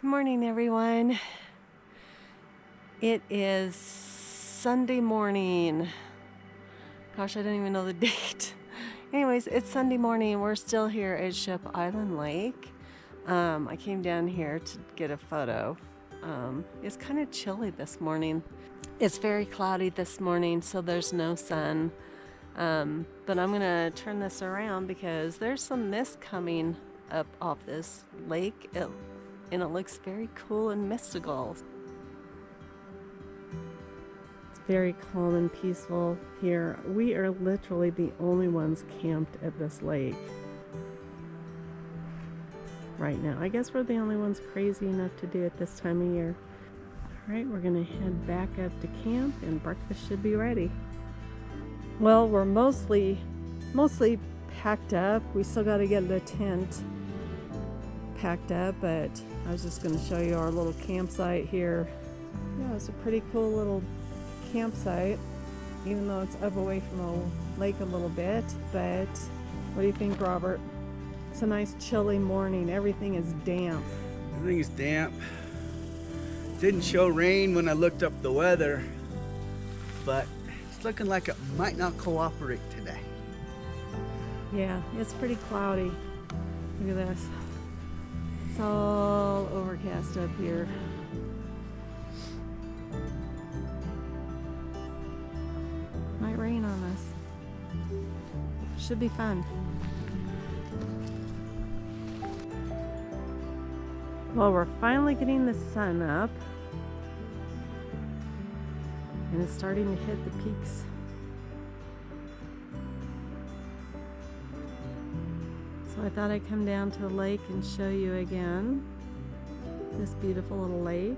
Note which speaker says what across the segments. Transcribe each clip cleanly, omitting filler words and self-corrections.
Speaker 1: Good morning, everyone. It is Sunday morning. Gosh, I didn't even know the date. Anyways, it's Sunday morning. We're still here at Ship Island Lake. I came down here to get a photo. It's kind of chilly this morning. It's very cloudy this morning, so there's no sun. But I'm gonna turn this around because there's some mist coming up off this lake. And it looks very cool and mystical. It's very calm and peaceful here. We are literally the only ones camped at this lake right now. I guess we're the only ones crazy enough to do it this time of year. All right, we're gonna head back up to camp and breakfast should be ready. Well, we're mostly packed up. We still got to get the tent packed up, but I was just going to show you our little campsite here. Yeah, it's a pretty cool little campsite, even though it's up away from the lake a little bit. But what do you think, Robert? It's a nice chilly morning. Everything is damp.
Speaker 2: Everything is damp. Didn't show rain when I looked up the weather, but it's looking like it might not cooperate today.
Speaker 1: Yeah, it's pretty cloudy. Look at this. It's all overcast up here. Might rain on us. Should be fun. Well, we're finally getting the sun up. And it's starting to hit the peaks. So I thought I'd come down to the lake and show you again this beautiful little lake.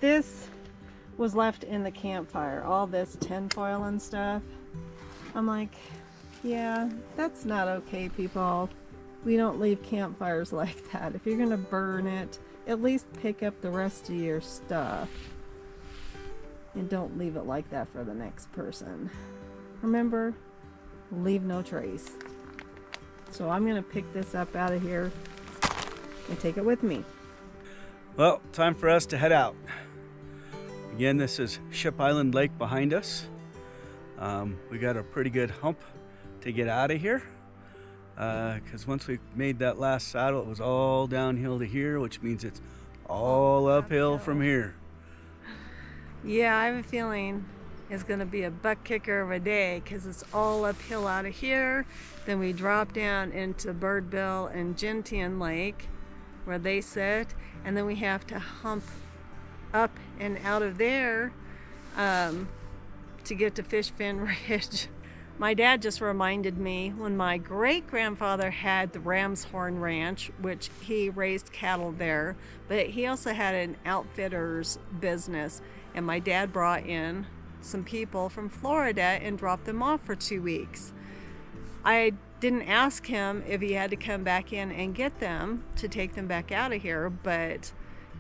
Speaker 1: This was left in the campfire, all this tinfoil and stuff. I'm like, yeah, that's not okay, people. We don't leave campfires like that. If you're gonna burn it, at least pick up the rest of your stuff. And don't leave it like that for the next person. Remember, leave no trace. So I'm gonna pick this up out of here and take it with me.
Speaker 2: Well, time for us to head out. Again, this is Ship Island Lake behind us. We got a pretty good hump to get out of here because once we made that last saddle, it was all downhill to here, which means it's all uphill from here.
Speaker 1: Yeah, I have a feeling it's going to be a butt kicker of a day because it's all uphill out of here. Then we drop down into Birdbill and Gentian Lake where they sit, and then we have to hump up and out of there to get to Fishfin Ridge. My dad just reminded me when my great-grandfather had the Ram's Horn Ranch, which he raised cattle there, but he also had an outfitter's business, and my dad brought in some people from Florida and dropped them off for 2 weeks. I didn't ask him if he had to come back in and get them to take them back out of here, but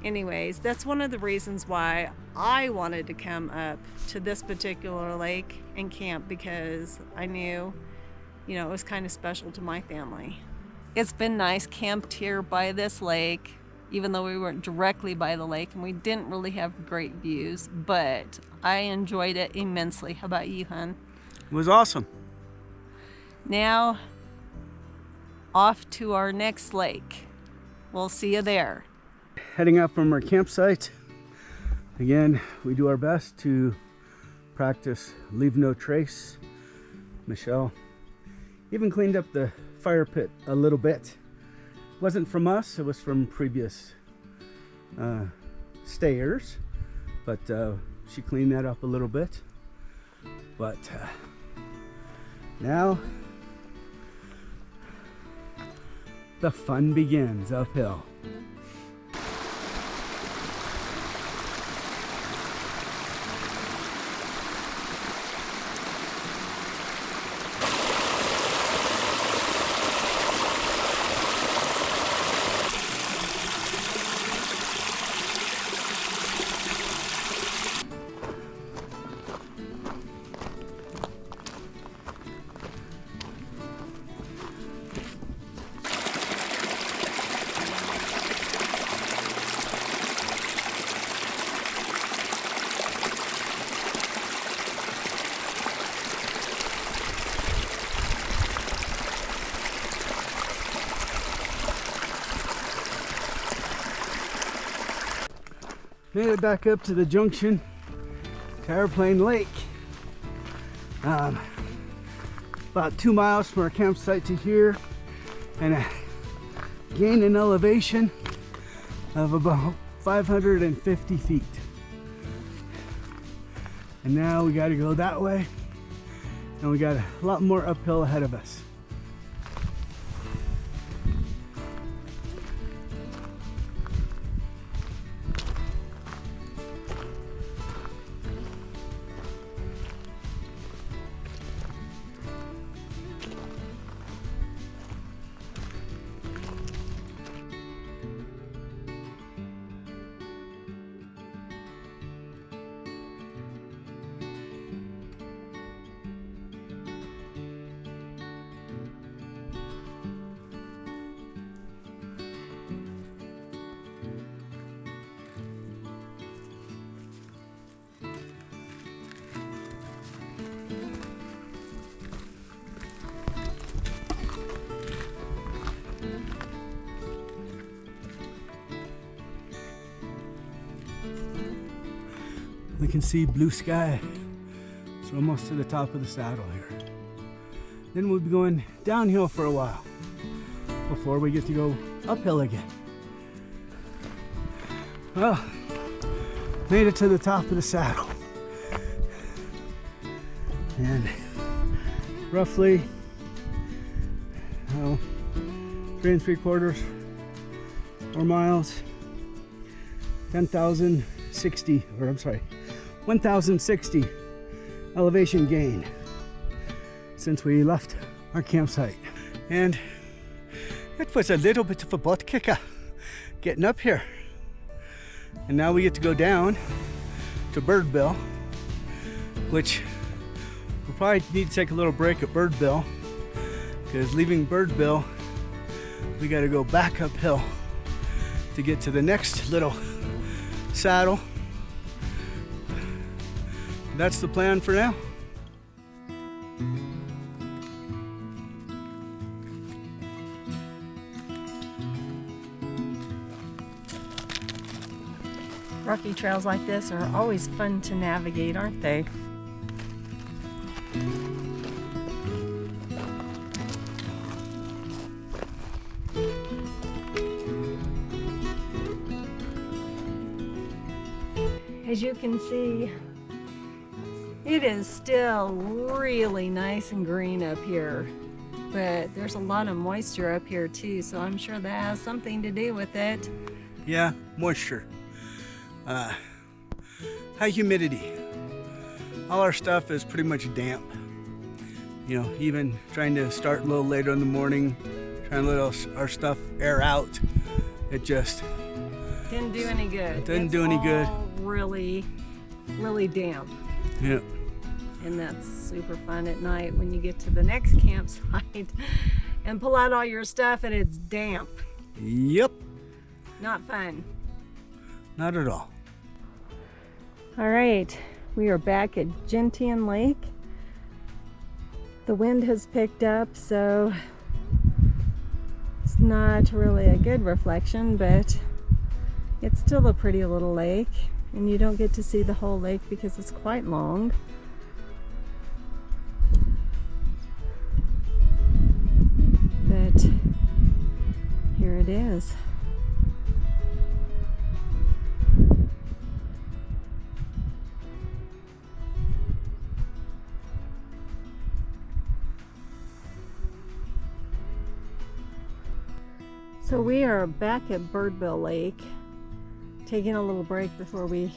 Speaker 1: anyways, that's one of the reasons why I wanted to come up to this particular lake and camp, because I knew, it was kind of special to my family. It's been nice camped here by this lake, even though we weren't directly by the lake and we didn't really have great views, but I enjoyed it immensely. How about you, hon?
Speaker 2: It was awesome.
Speaker 1: Now, off to our next lake. We'll see you there.
Speaker 2: Heading out from our campsite. Again, we do our best to practice leave no trace. Michelle even cleaned up the fire pit a little bit. It wasn't from us, it was from previous stayers, but she cleaned that up a little bit. But now the fun begins uphill. Made it back up to the junction to Airplane Lake. About 2 miles from our campsite to here, and a gain in elevation of about 550 feet. And now we got to go that way, and we got a lot more uphill ahead of us. We can see blue sky. It's almost to the top of the saddle here. Then we'll be going downhill for a while before we get to go uphill again. Well, made it to the top of the saddle. And roughly 3 3/4 4 miles, 1,060 elevation gain since we left our campsite. And it was a little bit of a butt kicker getting up here. And now we get to go down to Birdbill, which we'll probably need to take a little break at Birdbill, because leaving Birdbill, we got to go back uphill to get to the next little saddle. That's the plan for now.
Speaker 1: Rocky trails like this are always fun to navigate, aren't they? As you can see, it is still really nice and green up here, but there's a lot of moisture up here too, so I'm sure that has something to do with it.
Speaker 2: Yeah, moisture. High humidity. All our stuff is pretty much damp. You know, even trying to start a little later in the morning, trying to let our stuff air out, it just
Speaker 1: didn't do any good.
Speaker 2: Didn't do any good.
Speaker 1: Really, really damp.
Speaker 2: Yeah.
Speaker 1: And that's super fun at night when you get to the next campsite and pull out all your stuff and it's damp.
Speaker 2: Yep.
Speaker 1: Not fun.
Speaker 2: Not at all.
Speaker 1: All right, we are back at Gentian Lake. The wind has picked up, so it's not really a good reflection, but it's still a pretty little lake, and you don't get to see the whole lake because it's quite long. But here it is. So we are back at Birdbill Lake, taking a little break before we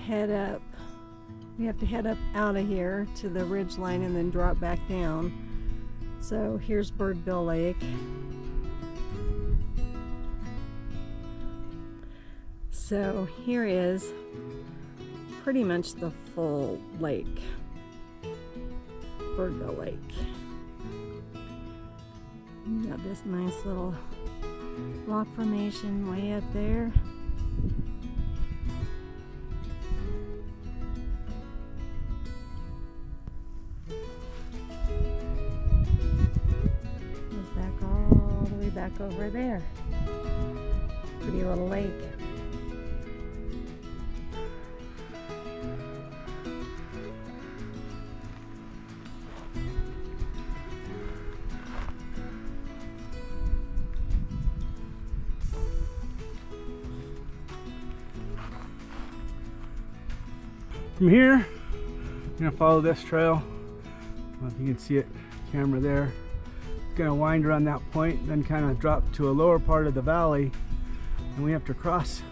Speaker 1: head up. We have to head up out of here to the ridge line and then drop back down. So here's Birdbill Lake. So here is pretty much the full lake, Birdbill Lake. You got this nice little rock formation way up there. Goes back all the way back over there. Pretty little lake.
Speaker 2: from here, I'm gonna follow this trail. I don't know if you can see it, camera there. It's gonna wind around that point, then kind of drop to a lower part of the valley, and we have to cross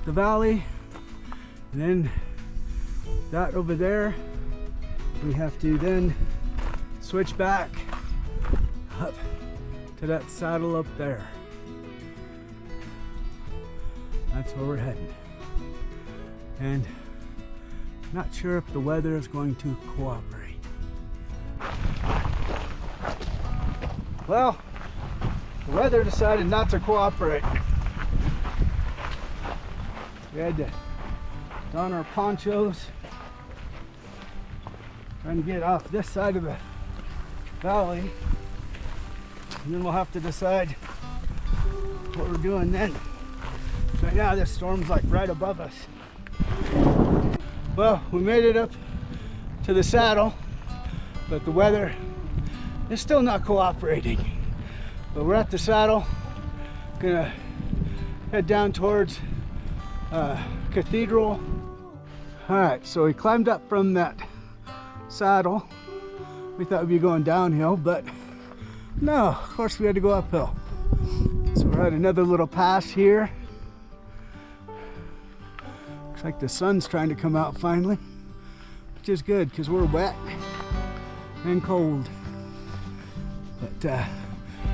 Speaker 2: the valley, and then that over there, we have to then switch back up to that saddle up there. That's where we're heading. And not sure if the weather is going to cooperate. Well, the weather decided not to cooperate. We had to don our ponchos, trying to get off this side of the valley, and then we'll have to decide what we're doing then. Right now this storm's like right above us. Well, we made it up to the saddle, but the weather is still not cooperating. But we're at the saddle, gonna head down towards Cathedral. All right, so we climbed up from that saddle. We thought we'd be going downhill, but no, of course we had to go uphill. So we're at another little pass here. Looks like the sun's trying to come out finally, which is good because we're wet and cold. But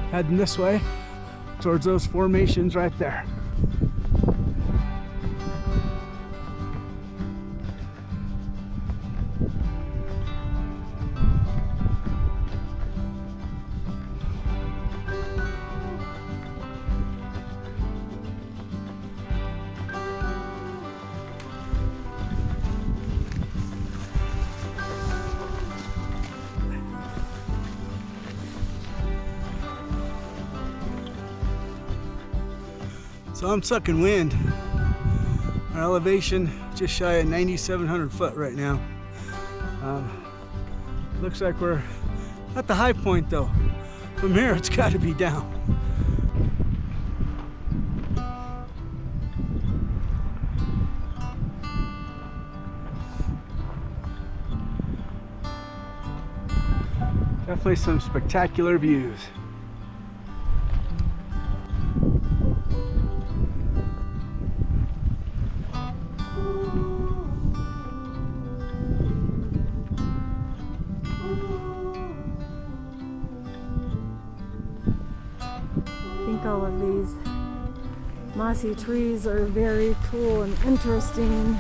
Speaker 2: heading this way towards those formations right there. So I'm sucking wind. Our elevation just shy of 9,700 foot right now. Looks like we're at the high point though. From here it's got to be down. Definitely some spectacular views.
Speaker 1: I think all of these mossy trees are very cool and interesting.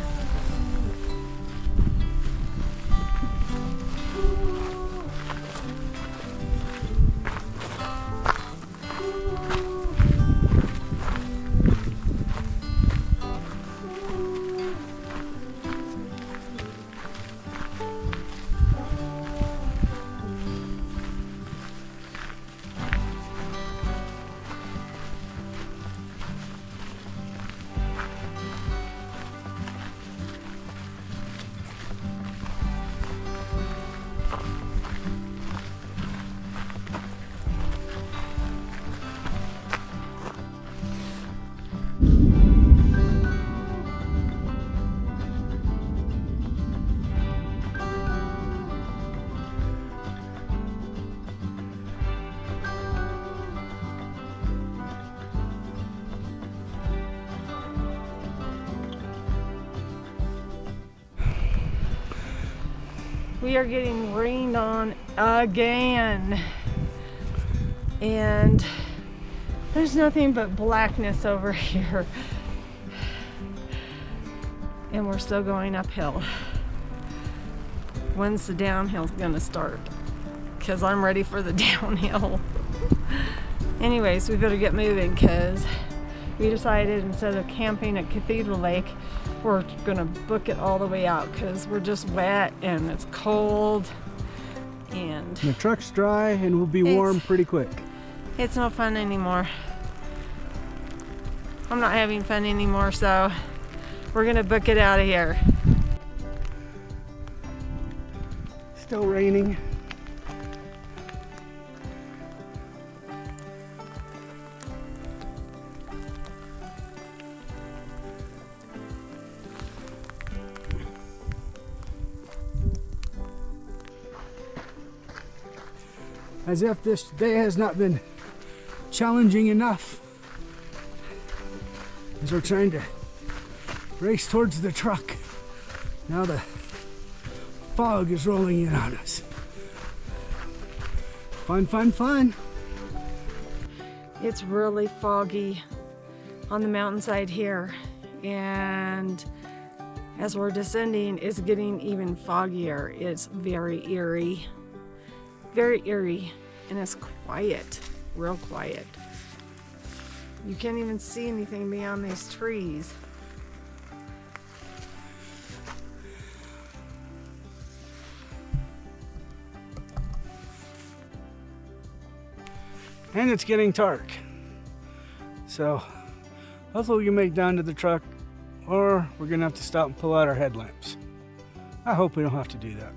Speaker 1: We are getting rained on again, and there's nothing but blackness over here, and we're still going uphill. When's the downhill gonna start? Because I'm ready for the downhill. Anyways, we better get moving because we decided instead of camping at Cathedral Lake, we're gonna book it all the way out because we're just wet and it's cold and
Speaker 2: the truck's dry and we'll be warm pretty quick.
Speaker 1: It's no fun anymore. I'm not having fun anymore, so we're gonna book it out of here.
Speaker 2: Still raining. As if this day has not been challenging enough. As we're trying to race towards the truck. Now the fog is rolling in on us. Fun, fun, fun.
Speaker 1: It's really foggy on the mountainside here, and as we're descending, it's getting even foggier. It's very eerie, and it's quiet, real quiet. You can't even see anything beyond these trees.
Speaker 2: And it's getting dark. So hopefully we can make it down to the truck, or we're gonna have to stop and pull out our headlamps. I hope we don't have to do that.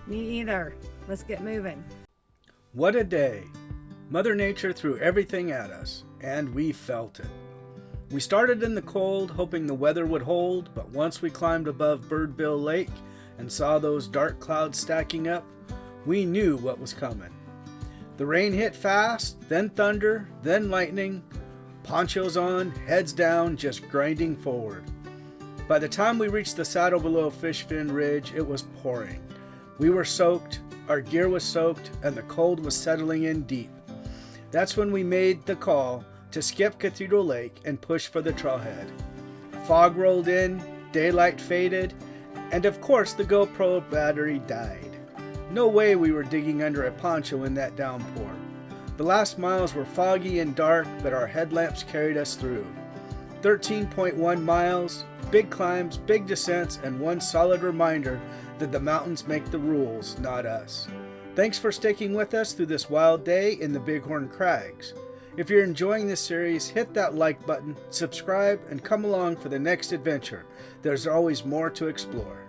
Speaker 1: Me either. Let's get moving.
Speaker 2: What a day. Mother Nature threw everything at us, and we felt it. We started in the cold, hoping the weather would hold, but once we climbed above Birdbill Lake and saw those dark clouds stacking up, we knew what was coming. The rain hit fast, then thunder, then lightning. Ponchos on, heads down, just grinding forward. By the time we reached the saddle below Fishfin Ridge, it was pouring. We were soaked, our gear was soaked, and the cold was settling in deep. That's when we made the call to skip Cathedral Lake and push for the trailhead. Fog rolled in, daylight faded, and of course the GoPro battery died. No way we were digging under a poncho in that downpour. The last miles were foggy and dark, but our headlamps carried us through. 13.1 miles, big climbs, big descents, and one solid reminder that the mountains make the rules, not us. Thanks for sticking with us through this wild day in the Bighorn Crags. If you're enjoying this series, hit that like button, subscribe, and come along for the next adventure. There's always more to explore.